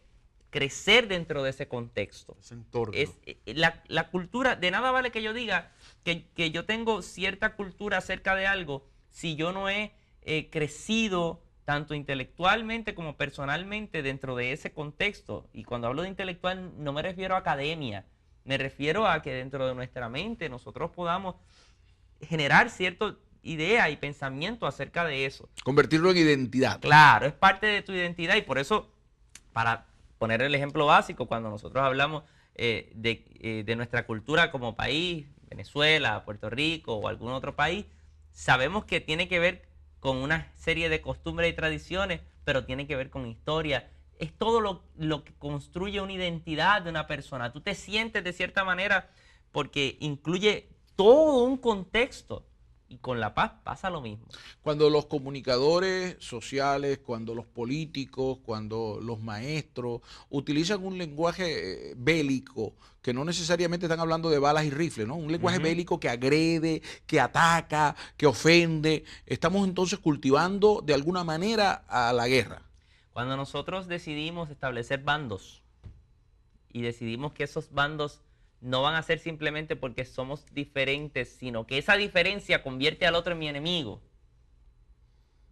crecer dentro de ese contexto. Ese entorno. La cultura, de nada vale que yo diga que yo tengo cierta cultura acerca de algo si yo no he crecido tanto intelectualmente como personalmente dentro de ese contexto. Y cuando hablo de intelectual no me refiero a academia, me refiero a que dentro de nuestra mente nosotros podamos generar cierta idea y pensamiento acerca de eso. Convertirlo en identidad. Claro, es parte de tu identidad y por eso, para poner el ejemplo básico, cuando nosotros hablamos de nuestra cultura como país, Venezuela, Puerto Rico o algún otro país, sabemos que tiene que ver con una serie de costumbres y tradiciones, pero tiene que ver con historia. Es todo lo que construye una identidad de una persona. Tú te sientes de cierta manera porque incluye todo un contexto. Y con la paz pasa lo mismo. Cuando los comunicadores sociales, cuando los políticos, cuando los maestros utilizan un lenguaje bélico, que no necesariamente están hablando de balas y rifles, ¿no? Un lenguaje bélico que agrede, que ataca, que ofende, estamos entonces cultivando de alguna manera a la guerra. Cuando nosotros decidimos establecer bandos y decidimos que esos bandos no van a ser simplemente porque somos diferentes, sino que esa diferencia convierte al otro en mi enemigo.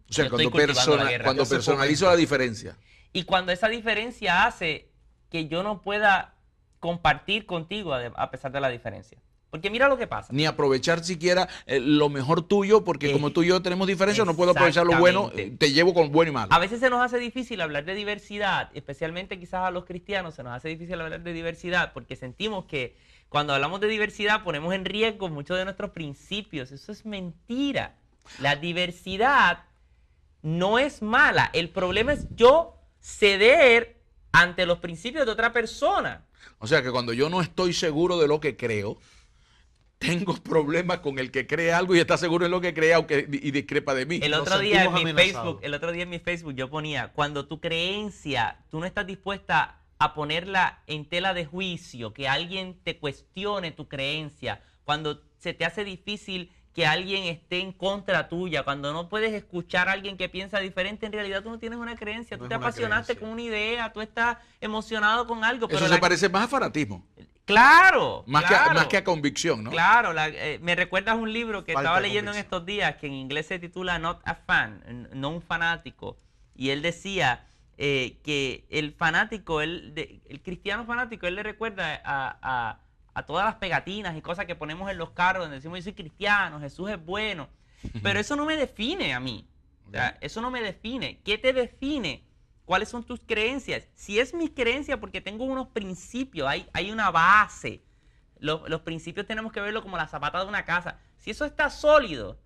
O sea, cuando personalizo la diferencia. Y cuando esa diferencia hace que yo no pueda compartir contigo a pesar de la diferencia. Porque mira lo que pasa. Ni aprovechar siquiera lo mejor tuyo, porque como tú y yo tenemos diferencias, no puedo aprovechar lo bueno, te llevo con bueno y malo. A veces se nos hace difícil hablar de diversidad, especialmente quizás a los cristianos se nos hace difícil hablar de diversidad porque sentimos que cuando hablamos de diversidad ponemos en riesgo muchos de nuestros principios. Eso es mentira. La diversidad no es mala. El problema es yo ceder ante los principios de otra persona. O sea que cuando yo no estoy seguro de lo que creo, tengo problemas con el que cree algo y está seguro en lo que cree y discrepa de mí. El otro día en mi Facebook yo ponía, cuando tu creencia, tú no estás dispuesta a ponerla en tela de juicio, que alguien te cuestione tu creencia, cuando se te hace difícil que alguien esté en contra tuya, cuando no puedes escuchar a alguien que piensa diferente, en realidad tú no tienes una creencia, tú te apasionaste con una idea, tú estás emocionado con algo. Eso se parece más a fanatismo. Claro, más que a convicción, ¿no? Claro, me recuerdas un libro que estaba leyendo en estos días, que en inglés se titula Not a Fan, no un fanático, y él decía que el fanático, el cristiano fanático, él le recuerda a todas las pegatinas y cosas que ponemos en los carros donde decimos yo soy cristiano, Jesús es bueno, pero eso no me define a mí, o sea, eso no me define. ¿Qué te define? ¿Cuáles son tus creencias? Si es mi creencia porque tengo unos principios, hay una base. Los principios tenemos que verlo como la zapata de una casa. Si eso está sólido,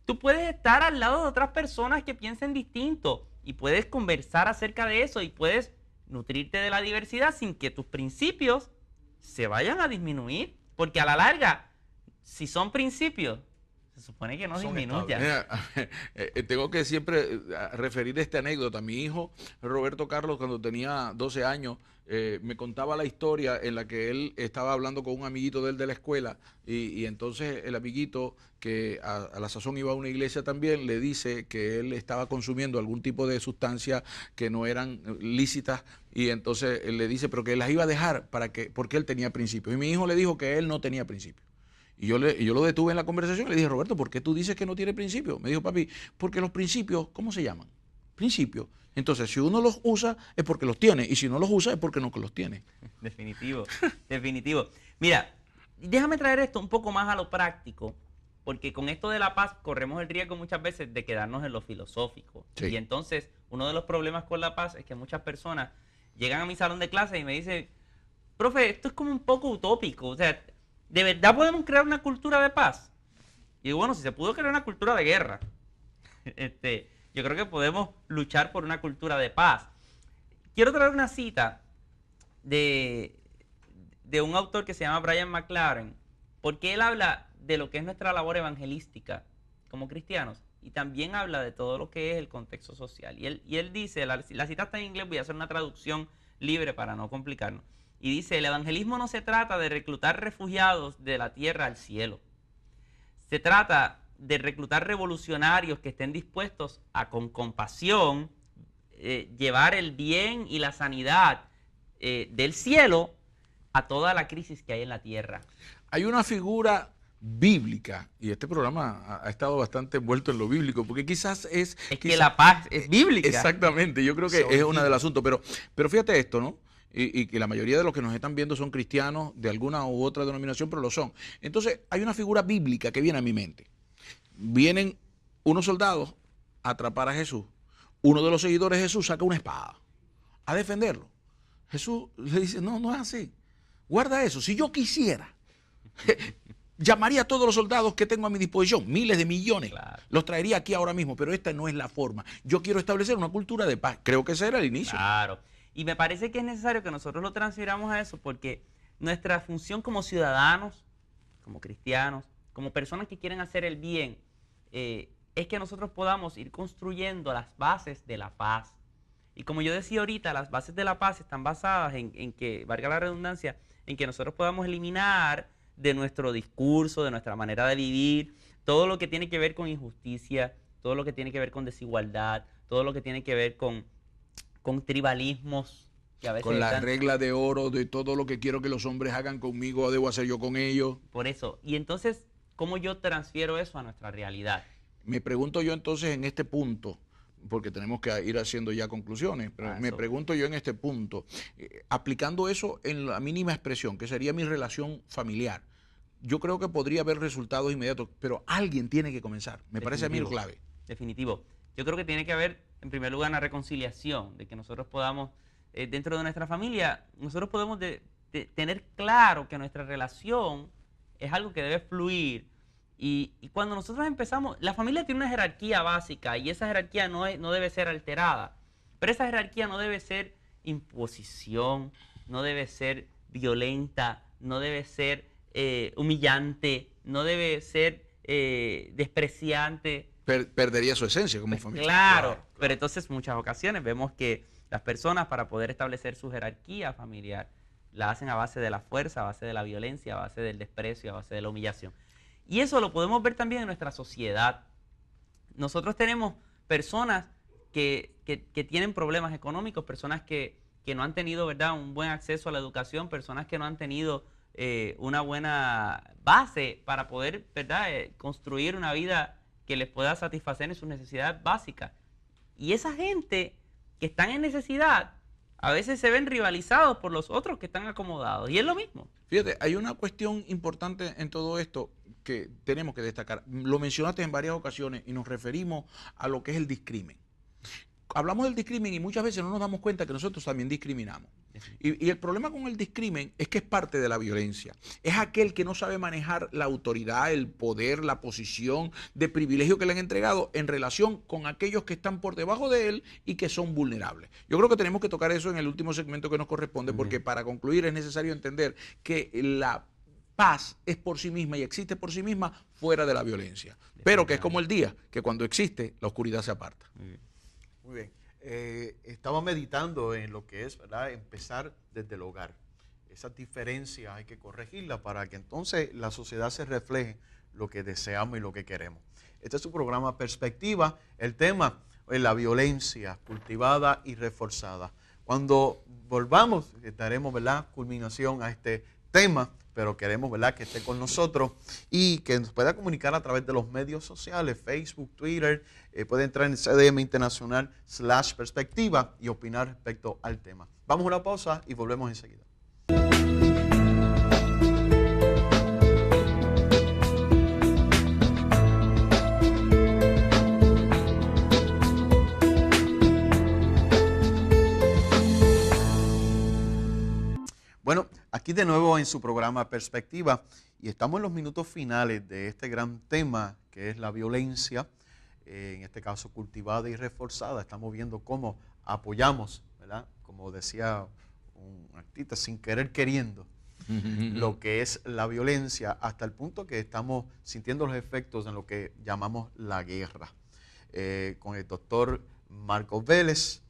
tú puedes estar al lado de otras personas que piensen distinto y puedes conversar acerca de eso y puedes nutrirte de la diversidad sin que tus principios se vayan a disminuir. Porque a la larga, si son principios, se supone que no disminuya. Mira, tengo que siempre referir esta anécdota. Mi hijo, Roberto Carlos, cuando tenía 12 años, me contaba la historia en la que él estaba hablando con un amiguito de él de la escuela y entonces el amiguito, que a la sazón iba a una iglesia también, le dice que él estaba consumiendo algún tipo de sustancias que no eran lícitas y entonces él le dice, pero que las iba a dejar porque él tenía principios. Y mi hijo le dijo que él no tenía principios. Y yo lo detuve en la conversación y le dije, Roberto, ¿por qué tú dices que no tiene principios? Me dijo, papi, porque los principios, ¿cómo se llaman? Principios. Entonces, si uno los usa es porque los tiene, y si no los usa es porque no los tiene. Definitivo, definitivo. Mira, déjame traer esto un poco más a lo práctico, porque con esto de la paz corremos el riesgo muchas veces de quedarnos en lo filosófico. Sí. Y entonces, uno de los problemas con la paz es que muchas personas llegan a mi salón de clase y me dicen, profe, esto es como un poco utópico, o sea, ¿de verdad podemos crear una cultura de paz? Y bueno, si se pudo crear una cultura de guerra, yo creo que podemos luchar por una cultura de paz. Quiero traer una cita de un autor que se llama Brian McLaren, porque él habla de lo que es nuestra labor evangelística como cristianos y también habla de todo lo que es el contexto social. Y él dice, la cita está en inglés, voy a hacer una traducción libre para no complicarnos. Y dice, el evangelismo no se trata de reclutar refugiados de la tierra al cielo. Se trata de reclutar revolucionarios que estén dispuestos a, con compasión, llevar el bien y la sanidad del cielo a toda la crisis que hay en la tierra. Hay una figura bíblica, y este programa ha estado bastante envuelto en lo bíblico, porque quizás que la paz es bíblica. Exactamente, yo creo que es una del asunto, pero fíjate esto, ¿no? Y que la mayoría de los que nos están viendo son cristianos de alguna u otra denominación, pero lo son. Entonces, hay una figura bíblica que viene a mi mente. Vienen unos soldados a atrapar a Jesús. Uno de los seguidores de Jesús saca una espada a defenderlo. Jesús le dice, no, no es así. Guarda eso. Si yo quisiera, llamaría a todos los soldados que tengo a mi disposición, miles de millones. Claro. Los traería aquí ahora mismo, pero esta no es la forma. Yo quiero establecer una cultura de paz. Creo que ese era el inicio. Claro. Y me parece que es necesario que nosotros lo transfiramos a eso porque nuestra función como ciudadanos, como cristianos, como personas que quieren hacer el bien, es que nosotros podamos ir construyendo las bases de la paz. Y como yo decía ahorita, las bases de la paz están basadas en que, valga la redundancia, en que nosotros podamos eliminar de nuestro discurso, de nuestra manera de vivir, todo lo que tiene que ver con injusticia, todo lo que tiene que ver con desigualdad, todo lo que tiene que ver con tribalismos. Que a veces con la regla de oro de todo lo que quiero que los hombres hagan conmigo, debo hacer yo con ellos. Por eso. Y entonces, ¿cómo yo transfiero eso a nuestra realidad? Me pregunto yo entonces en este punto, porque tenemos que ir haciendo ya conclusiones, pero me pregunto yo en este punto, aplicando eso en la mínima expresión, que sería mi relación familiar, yo creo que podría haber resultados inmediatos, pero alguien tiene que comenzar. Me parece a mí lo clave. Definitivo. Yo creo que tiene que haber, en primer lugar, una reconciliación, de que nosotros podamos, dentro de nuestra familia, nosotros podemos tener claro que nuestra relación es algo que debe fluir. Y cuando nosotros empezamos, la familia tiene una jerarquía básica y esa jerarquía no debe ser alterada. Pero esa jerarquía no debe ser imposición, no debe ser violenta, no debe ser humillante, no debe ser despreciante. Perdería su esencia como familia. Claro, pero entonces muchas ocasiones vemos que las personas, para poder establecer su jerarquía familiar, la hacen a base de la fuerza, a base de la violencia, a base del desprecio, a base de la humillación. Y eso lo podemos ver también en nuestra sociedad. Nosotros tenemos personas que tienen problemas económicos, personas que no han tenido, ¿verdad?, un buen acceso a la educación, personas que no han tenido una buena base para poder, ¿verdad?, construir una vida que les pueda satisfacer en sus necesidades básicas. Y esa gente que están en necesidad, a veces se ven rivalizados por los otros que están acomodados. Y es lo mismo. Fíjate, hay una cuestión importante en todo esto que tenemos que destacar. Lo mencionaste en varias ocasiones y nos referimos a lo que es el discrimen. Hablamos del discrimen y muchas veces no nos damos cuenta que nosotros también discriminamos. Y el problema con el discrimen es que es parte de la violencia. Es aquel que no sabe manejar la autoridad, el poder, la posición de privilegio que le han entregado en relación con aquellos que están por debajo de él y que son vulnerables. Yo creo que tenemos que tocar eso en el último segmento que nos corresponde, porque para concluir es necesario entender que la paz es por sí misma y existe por sí misma fuera de la violencia. Pero que es como el día, que cuando existe, la oscuridad se aparta. Muy bien. Estaba meditando en lo que es, ¿verdad?, empezar desde el hogar. Esas diferencias hay que corregirlas para que entonces la sociedad se refleje lo que deseamos y lo que queremos. Este es su programa Perspectiva. El tema es la violencia cultivada y reforzada. Cuando volvamos, daremos, ¿verdad?, culminación a este tema, pero queremos, ¿verdad?, que esté con nosotros y que nos pueda comunicar a través de los medios sociales, Facebook, Twitter. Puede entrar en CDM Internacional/Perspectiva y opinar respecto al tema. Vamos a una pausa y volvemos enseguida. Bueno, aquí de nuevo en su programa Perspectiva y estamos en los minutos finales de este gran tema que es la violencia, en este caso cultivada y reforzada. Estamos viendo cómo apoyamos, ¿verdad?, como decía un artista, sin querer queriendo, lo que es la violencia, hasta el punto que estamos sintiendo los efectos en lo que llamamos la guerra. Con el doctor Marcos Vélez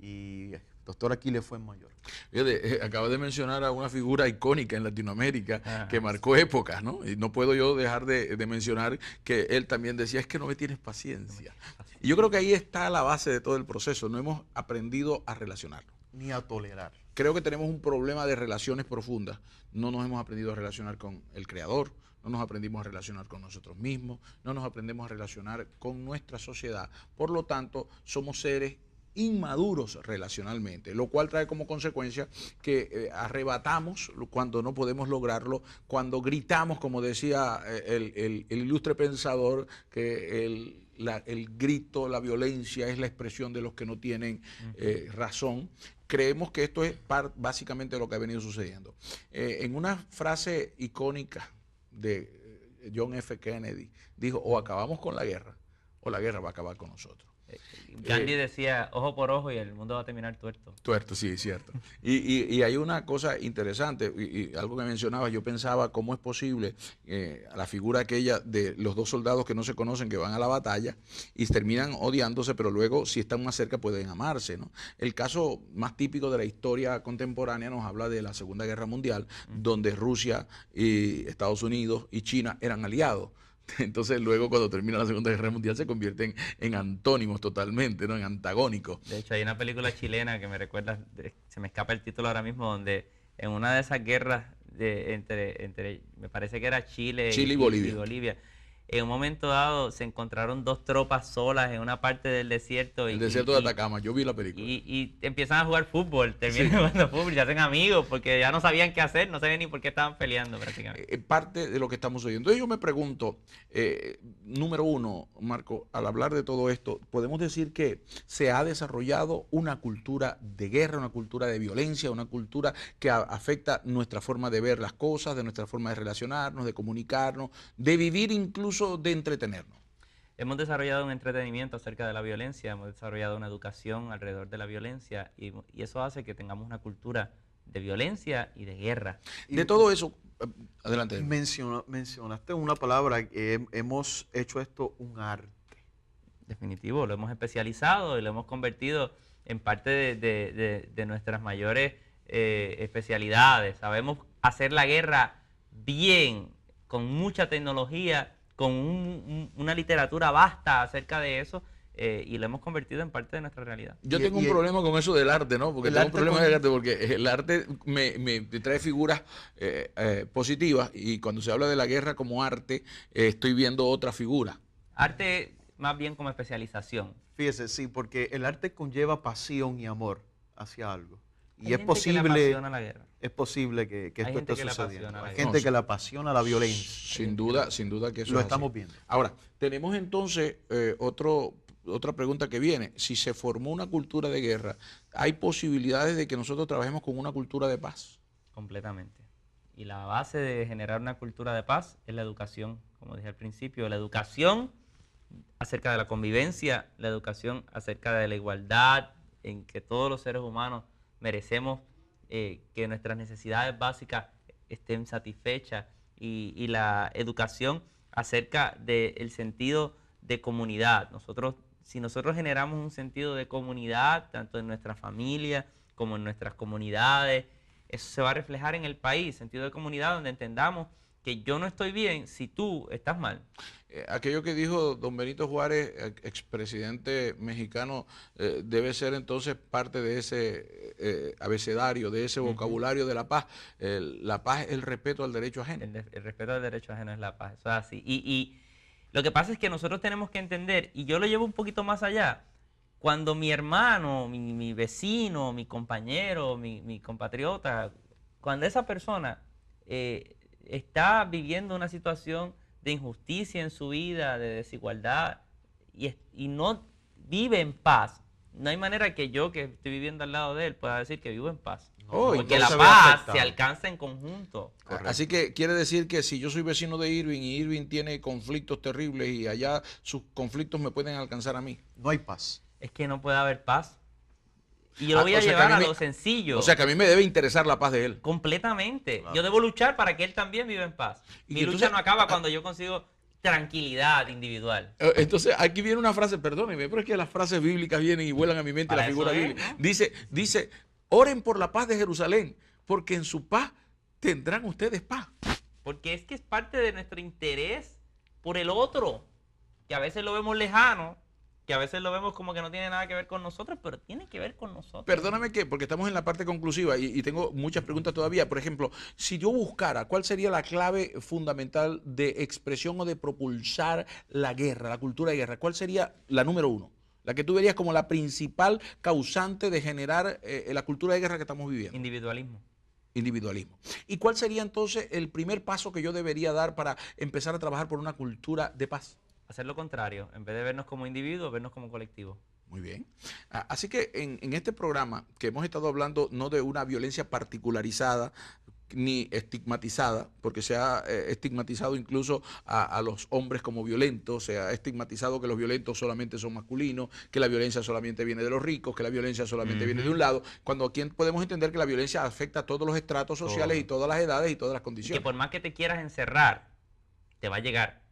y doctor Aquiles Fuenmayor. Fíjate, acabas de mencionar a una figura icónica en Latinoamérica que marcó épocas, ¿no? Y no puedo yo dejar de mencionar que él también decía, es que no me tienes paciencia. Y yo creo que ahí está la base de todo el proceso. No hemos aprendido a relacionarnos. Ni a tolerar. Creo que tenemos un problema de relaciones profundas. No nos hemos aprendido a relacionar con el Creador, no nos aprendimos a relacionar con nosotros mismos, no nos aprendemos a relacionar con nuestra sociedad. Por lo tanto, somos seres inmaduros relacionalmente, lo cual trae como consecuencia que arrebatamos cuando no podemos lograrlo, cuando gritamos, como decía el ilustre pensador, que el grito, la violencia es la expresión de los que no tienen razón. Creemos que esto es básicamente lo que ha venido sucediendo. En una frase icónica de John F. Kennedy, dijo, o acabamos con la guerra, o la guerra va a acabar con nosotros. Gandhi decía, ojo por ojo y el mundo va a terminar tuerto. Tuerto, sí, es cierto. Y hay una cosa interesante, y algo que mencionaba, yo pensaba cómo es posible la figura aquella de los dos soldados que no se conocen, que van a la batalla y terminan odiándose, pero luego si están más cerca pueden amarse, ¿no? El caso más típico de la historia contemporánea nos habla de la Segunda Guerra Mundial, donde Rusia y Estados Unidos y China eran aliados. Entonces luego cuando termina la Segunda Guerra Mundial se convierten en antónimos totalmente, ¿no?, en antagónicos. De hecho hay una película chilena que me recuerda, se me escapa el título ahora mismo, donde en una de esas guerras entre me parece que era Chile y Bolivia, en un momento dado se encontraron dos tropas solas en una parte del desierto. El desierto de Atacama, yo vi la película. Y empiezan a jugar fútbol, terminan jugando fútbol, se hacen amigos porque ya no sabían qué hacer, no sabían ni por qué estaban peleando prácticamente. Parte de lo que estamos oyendo. Entonces yo me pregunto, número uno, Marco, al hablar de todo esto, podemos decir que se ha desarrollado una cultura de guerra, una cultura de violencia, una cultura que afecta nuestra forma de ver las cosas, de nuestra forma de relacionarnos, de comunicarnos, de vivir, incluso de entretenernos. Hemos desarrollado un entretenimiento acerca de la violencia, hemos desarrollado una educación alrededor de la violencia y eso hace que tengamos una cultura de violencia y de guerra. De todo eso, adelante. Mencionaste una palabra, que hemos hecho esto un arte. Definitivo, lo hemos especializado y lo hemos convertido en parte de nuestras mayores especialidades. Sabemos hacer la guerra bien, con mucha tecnología, con una literatura vasta acerca de eso, y lo hemos convertido en parte de nuestra realidad. Yo tengo un problema con eso del arte, ¿no? Porque tengo un problema del arte porque el arte me trae figuras positivas y cuando se habla de la guerra como arte, estoy viendo otra figura. Arte más bien como especialización. Fíjese, sí, porque el arte conlleva pasión y amor hacia algo. Y es posible, la guerra. Es posible que esto esté sucediendo. Hay gente No, que le apasiona la violencia. Sin duda que eso lo es estamos así. viendo. Ahora, tenemos entonces otra pregunta que viene. Si se formó una cultura de guerra, ¿hay posibilidades de que nosotros trabajemos con una cultura de paz? Completamente. Y la base de generar una cultura de paz es la educación, como dije al principio, la educación acerca de la convivencia, la educación acerca de la igualdad, en que todos los seres humanos merecemos que nuestras necesidades básicas estén satisfechas y la educación acerca del sentido de comunidad. Si nosotros generamos un sentido de comunidad, tanto en nuestra familia como en nuestras comunidades, eso se va a reflejar en el país, sentido de comunidad donde entendamos que yo no estoy bien si tú estás mal. Aquello que dijo don Benito Juárez, expresidente mexicano, debe ser entonces parte de ese abecedario, de ese vocabulario de la paz. La paz es el respeto al derecho ajeno. El respeto al derecho ajeno es la paz, eso es así. Y lo que pasa es que nosotros tenemos que entender, y yo lo llevo un poquito más allá, cuando mi hermano, mi vecino, mi compañero, mi compatriota, cuando esa persona está viviendo una situación de injusticia en su vida, de desigualdad, y no vive en paz, no hay manera que yo, que estoy viviendo al lado de él, pueda decir que vivo en paz. Porque la paz se alcanza en conjunto. Correcto. Así que quiere decir que si yo soy vecino de Irving y Irving tiene conflictos terribles y allá sus conflictos me pueden alcanzar a mí, no hay paz. Es que no puede haber paz. Y yo lo voy a llevar a lo sencillo. O sea que a mí me debe interesar la paz de él. Completamente. Claro. Yo debo luchar para que él también viva en paz. Mi lucha no acaba cuando yo consigo tranquilidad individual. Entonces aquí viene una frase, perdónenme, pero es que las frases bíblicas vienen y vuelan a mi mente, la figura bíblica. ¿No? Dice, oren por la paz de Jerusalén, porque en su paz tendrán ustedes paz. Porque es que es parte de nuestro interés por el otro, que a veces lo vemos lejano, que a veces lo vemos como que no tiene nada que ver con nosotros, pero tiene que ver con nosotros. Perdóname porque estamos en la parte conclusiva y tengo muchas preguntas todavía. Por ejemplo, si yo buscara cuál sería la clave fundamental de expresión o de propulsar la guerra, la cultura de guerra, ¿cuál sería la número uno? La que tú verías como la principal causante de generar la cultura de guerra que estamos viviendo. Individualismo. Individualismo. ¿Y cuál sería entonces el primer paso que yo debería dar para empezar a trabajar por una cultura de paz? Hacer lo contrario, en vez de vernos como individuos, vernos como colectivo. Muy bien. Así que en este programa que hemos estado hablando no de una violencia particularizada ni estigmatizada, porque se ha estigmatizado incluso a los hombres como violentos, se ha estigmatizado que los violentos solamente son masculinos, que la violencia solamente viene de los ricos, que la violencia solamente viene de un lado, cuando aquí podemos entender que la violencia afecta a todos los estratos sociales y todas las edades y todas las condiciones. Y que por más que te quieras encerrar, te va a llegar.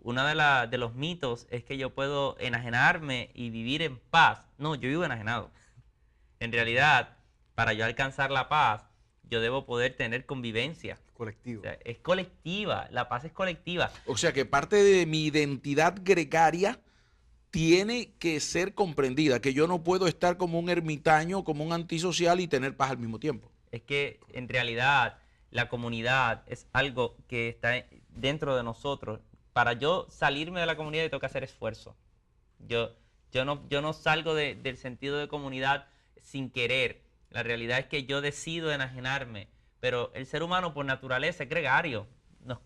Uno de los mitos es que yo puedo enajenarme y vivir en paz. No, yo vivo enajenado. En realidad, para yo alcanzar la paz, yo debo poder tener convivencia. Colectiva. O sea, es colectiva, la paz es colectiva. O sea que parte de mi identidad gregaria tiene que ser comprendida, que yo no puedo estar como un ermitaño, como un antisocial y tener paz al mismo tiempo. Es que en realidad la comunidad es algo que está dentro de nosotros. Para yo salirme de la comunidad, yo tengo que hacer esfuerzo. Yo no salgo del sentido de comunidad sin querer. La realidad es que yo decido enajenarme, pero el ser humano por naturaleza es gregario.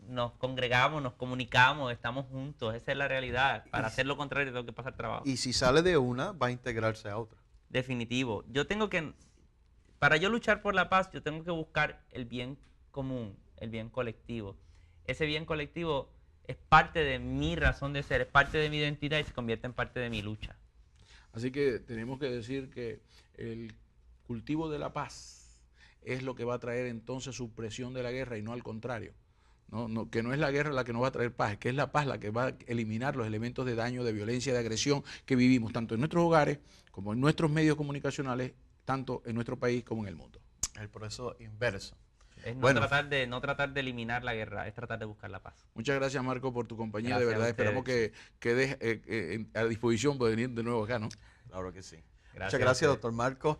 Nos congregamos, nos comunicamos, estamos juntos. Esa es la realidad. Para hacer lo contrario tengo que pasar trabajo. Y si sale de una, va a integrarse a otra. Definitivo. Para yo luchar por la paz, yo tengo que buscar el bien común, el bien colectivo. Ese bien colectivo es parte de mi razón de ser, es parte de mi identidad y se convierte en parte de mi lucha. Así que tenemos que decir que el cultivo de la paz es lo que va a traer entonces supresión de la guerra y no al contrario. Que no es la guerra la que nos va a traer paz, que es la paz la que va a eliminar los elementos de daño, de violencia, de agresión que vivimos tanto en nuestros hogares como en nuestros medios comunicacionales, tanto en nuestro país como en el mundo. El proceso inverso. Es no tratar de eliminar la guerra, es tratar de buscar la paz. Muchas gracias, Marco, por tu compañía. Gracias de verdad, esperamos que quedes a disposición para venir de nuevo acá, ¿no? Claro que sí. Gracias. Muchas gracias, doctor Marco.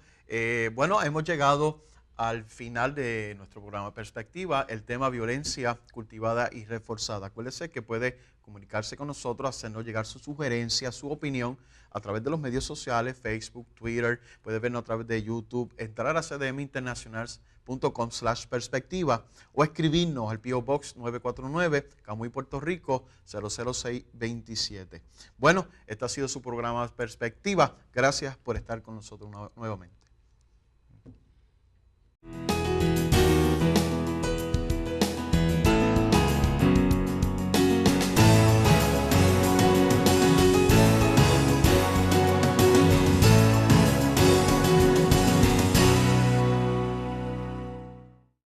Bueno, hemos llegado al final de nuestro programa Perspectiva, el tema violencia cultivada y reforzada. Acuérdese que puede comunicarse con nosotros, hacernos llegar su sugerencia, su opinión a través de los medios sociales, Facebook, Twitter, puede vernos a través de YouTube, entrar a cdminternacional.com/perspectiva o escribirnos al P.O. Box 949, Camuy, Puerto Rico, 00627. Bueno, este ha sido su programa Perspectiva. Gracias por estar con nosotros nuevamente.